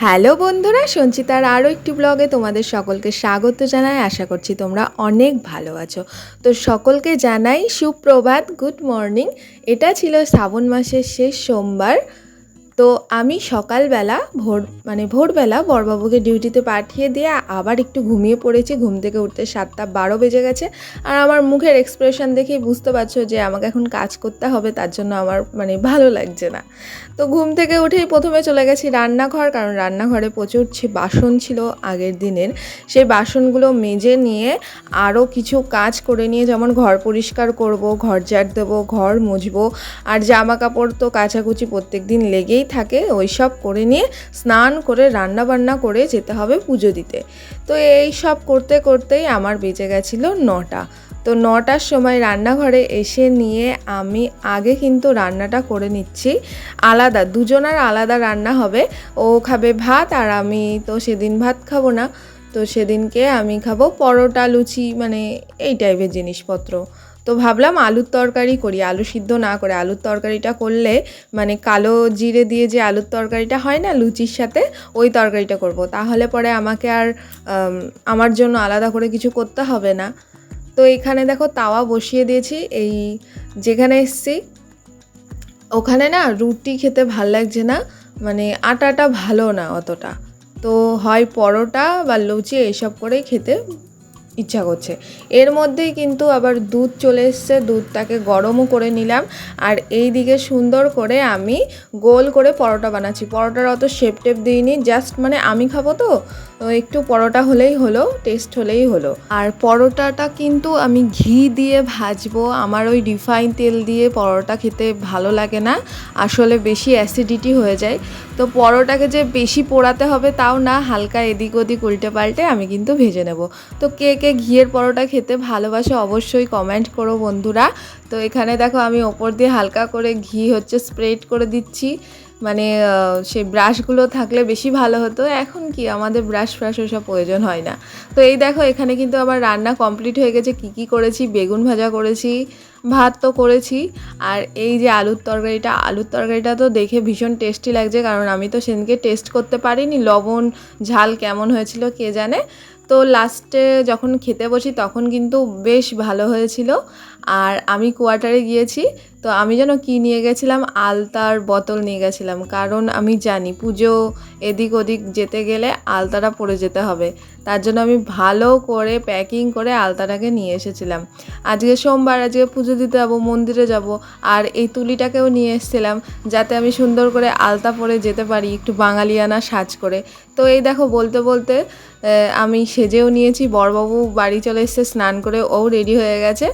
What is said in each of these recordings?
Hello বন্ধুরা, সঞ্চিতার আরও একটি ব্লগে তোমাদের সকলকে স্বাগত জানাই। আশা করছি তোমরা অনেক ভালো আছো। তো সকলকে জানাই সুপ্রভাত, গুড মর্নিং। এটা ছিল শ্রাবণ মাসের শেষ সোমবার। তো আমি সকালবেলা ভোরবেলা বড়বাবুকে ডিউটিতে পাঠিয়ে দিয়ে আবার একটু ঘুমিয়ে পড়েছি। ঘুম থেকে উঠতে 7:12 বেজে গেছে। আর আমার মুখের এক্সপ্রেশন দেখেই বুঝতে পারছো যে আমাকে এখন কাজ করতে হবে, তার জন্য আমার ভালো লাগছে না। তো ঘুম থেকে উঠেই প্রথমে চলে গেছি রান্নাঘর, কারণ রান্নাঘরে প্রচুর বাসন ছিল আগের দিনের। সেই বাসনগুলো মেজে নিয়ে আরও কিছু কাজ করে নিয়ে, যেমন ঘর পরিষ্কার করব, ঘর ঝাড় দেবো, ঘর মুছবো, আর জামা কাপড় তো কাচাকুচি প্রত্যেক দিন লেগেই থাকে। ওই সব করে নিয়ে স্নান করে রান্না বান্না করে যেতে হবে পুজো দিতে। তো এই সব করতে করতেই আমার বেজে গেছিলো 9টা। তো 9টার সময় রান্নাঘরে এসে নিয়ে আমি আগে কিন্তু রান্নাটা করে নিচ্ছি। আলাদা দুজনের আলাদা রান্না হবে। ও খাবে ভাত, আর আমি তো সেদিন ভাত খাবো না। তো সেদিনকে আমি খাবো পরোটা, লুচি, এই টাইপের জিনিসপত্র। তো ভাবলাম আলুর তরকারি করি, আলু সিদ্ধ না করে। আলুর তরকারিটা করলে কালো জিরে দিয়ে যে আলুর তরকারিটা হয় না লুচির সাথে, ওই তরকারিটা করব। তাহলে পরে আমাকে আর আমার জন্য আলাদা করে কিছু করতে হবে না। তো এখানে দেখো তাওয়া বসিয়ে দিয়েছি। এই যেখানে এসছি ওখানে না রুটি খেতে ভাল লাগছে না, আটাটা ভালো না অতটা। তো হয় পরোটা বা লুচি এইসব করেই খেতে ইচ্ছা করছে। এর মধ্যেই কিন্তু আবার দুধ চলে এসছে, দুধটাকে গরমও করে নিলাম। আর এই দিকে সুন্দর করে আমি গোল করে পরোটা বানাচ্ছি। পরোটার অত শেপ টেপ দিইনি, জাস্ট আমি খাবো তো একটু পরোটা হলেই হলো, টেস্ট হলেই হলো। আর পরোটাটা কিন্তু আমি ঘি দিয়ে ভাজবো। আমার ওই রিফাইন তেল দিয়ে পরোটা খেতে ভালো লাগে না, আসলে বেশি অ্যাসিডিটি হয়ে যায়। তো পরোটাকে যে বেশি পোড়াতে হবে তাও না, হালকা এদিক ওদিক উল্টে পাল্টে আমি কিন্তু ভেজে নেব। তো কে কে ঘিয়ের পরোটা খেতে ভালোবাসে অবশ্যই কমেন্ট করো বন্ধুরা। তো এখানে দেখো আমি ওপর দিয়ে হালকা করে ঘি স্প্রেড করে দিচ্ছি। সেই ব্রাশগুলো থাকলে বেশি ভালো হতো, এখন কি আমাদের ব্রাশ ওসব প্রয়োজন হয় না। তো এই দেখো এখানে কিন্তু আমার রান্না কমপ্লিট হয়ে গেছে। কি করেছি, বেগুন ভাজা করেছি, ভাত তো করেছি, আর এই যে আলুর তরকারিটা তো দেখে ভীষণ টেস্টি লাগছে, কারণ আমি তো সেদিনকে টেস্ট করতে পারিনি লবণ ঝাল কেমন হয়েছিল কে জানে। তো লাস্টে যখন খেতে বসি তখন কিন্তু বেশ ভালো হয়েছিল। আর আমি কোয়ার্টারে গিয়েছি, তো আমি যেন কি নিয়ে গেছিলাম, আলতার বোতল নিয়ে গেছিলাম, কারণ আমি জানি পুজো এদিক ওদিক যেতে গেলে আলতাটা পরে যেতে হবে। তার জন্য আমি ভালো করে প্যাকিং করে আলতাটাকে নিয়ে এসেছিলাম। আজকে সোমবার, আজকে পুজো দিতে যাবো, মন্দিরে যাব। আর এই তুলিটাকেও নিয়ে এসেছিলাম যাতে আমি সুন্দর করে আলতা পরে যেতে পারি, একটু বাঙালিয়ানা সাজ করে। তো এই দেখো বলতে বলতে আমি সেজেও নিয়েছি। বড়বাবু বাড়ি চলে এসেছে স্নান করে, ও রেডি হয়ে গেছে।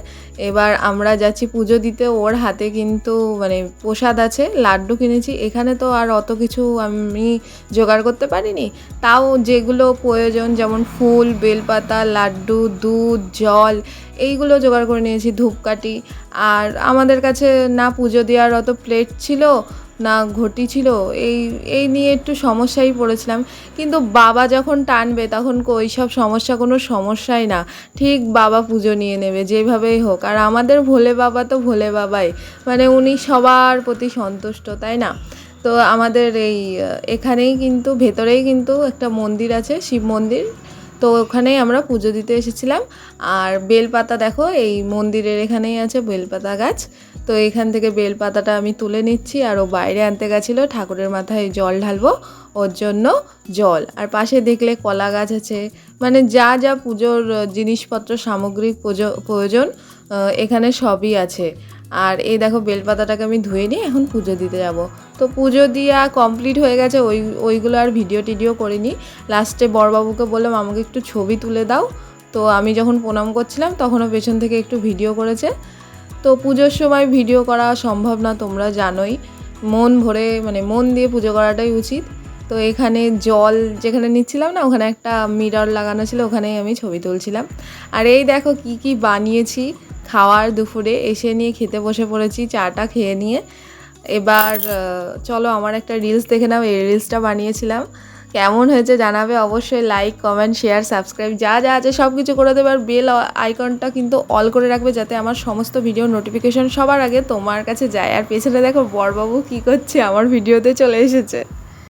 এবার আমরা যাচ্ছি পুজো দিতে। ওর হাতে কিন্তু প্রসাদ আছে, লাড্ডু কিনেছি। এখানে তো আর অত কিছু আমি জোগাড় করতে পারিনি, তাও যেগুলো প্রয়োজন, যেমন ফুল, বেলপাতা, লাড্ডু, দুধ, জল, এইগুলো জোগাড় করে নিয়েছি, ধূপকাঠি। আর আমাদের কাছে না পুজো দেওয়ার অত প্লেট ছিল না ঘটি ছিল, এই নিয়ে একটু সমস্যায় পড়েছিলাম। কিন্তু বাবা যখন টানবে তখন ওই সব সমস্যা কোনো সমস্যাই না, ঠিক বাবা পুজো নিয়ে নেবে যেভাবেই হোক। আর আমাদের ভোলে বাবা তো ভোলে বাবাই, উনি সবার প্রতি সন্তুষ্ট, তাই না? তো আমাদের এখানেই কিন্তু ভেতরেই কিন্তু একটা মন্দির আছে, শিব মন্দির। তো ওখানেই আমরা পুজো দিতে এসেছিলাম। আর বেলপাতা দেখো এই মন্দিরের এখানেই আছে বেলপাতা গাছ। তো এখান থেকে বেলপাতাটা আমি তুলে নিচ্ছি, আর ও বাইরে আনতে গেছিলো ঠাকুরের মাথায় জল ঢালবো, ওর জন্য জল। আর পাশে দেখলে কলা গাছ আছে, যা যা পুজোর জিনিসপত্র সামগ্রিক প্রয়োজন এখানে সবই আছে। আর এই দেখো বেলপাতাটাকে আমি ধুয়ে নিয়ে এখন পুজো দিতে যাব। তো পুজো দিয়া কমপ্লিট হয়ে গেছে, ওইগুলো আর ভিডিও করিনি। লাস্টে বড়বাবুকে বললাম আমাকে একটু ছবি তুলে দাও। তো আমি যখন প্রণাম করছিলাম তখনও পেছন থেকে একটু ভিডিও করেছে। তো পুজোর সময় ভিডিও করা সম্ভব না, তোমরা জানোই। মন ভরে মন দিয়ে পুজো করাটাই উচিত। তো এখানে জল যেখানে নিচ্ছিলাম না, ওখানে একটা মিরর লাগানো ছিল, ওখানেই আমি ছবি তুলছিলাম। আর এই দেখো কি বানিয়েছি খাওয়ার, দুপুরে এসে নিয়ে খেতে বসে পড়েছি, চাটা খেয়ে নিয়ে। এবার চলো আমার একটা রিলস দেখে নাও। এই রিলসটা বানিয়েছিলাম, কেমন হয়েছে জানাবে অবশ্যই। লাইক, কমেন্ট, শেয়ার, সাবস্ক্রাইব যা আছে সব কিছু করে দেবে। আর বেল আইকনটা কিন্তু অল করে রাখবে, যাতে আমার সমস্ত ভিডিও নোটিফিকেশন সবার আগে তোমার কাছে যায়। আর পেছনে দেখো বড়বাবু কি করছে, আমার ভিডিওতে চলে এসেছে।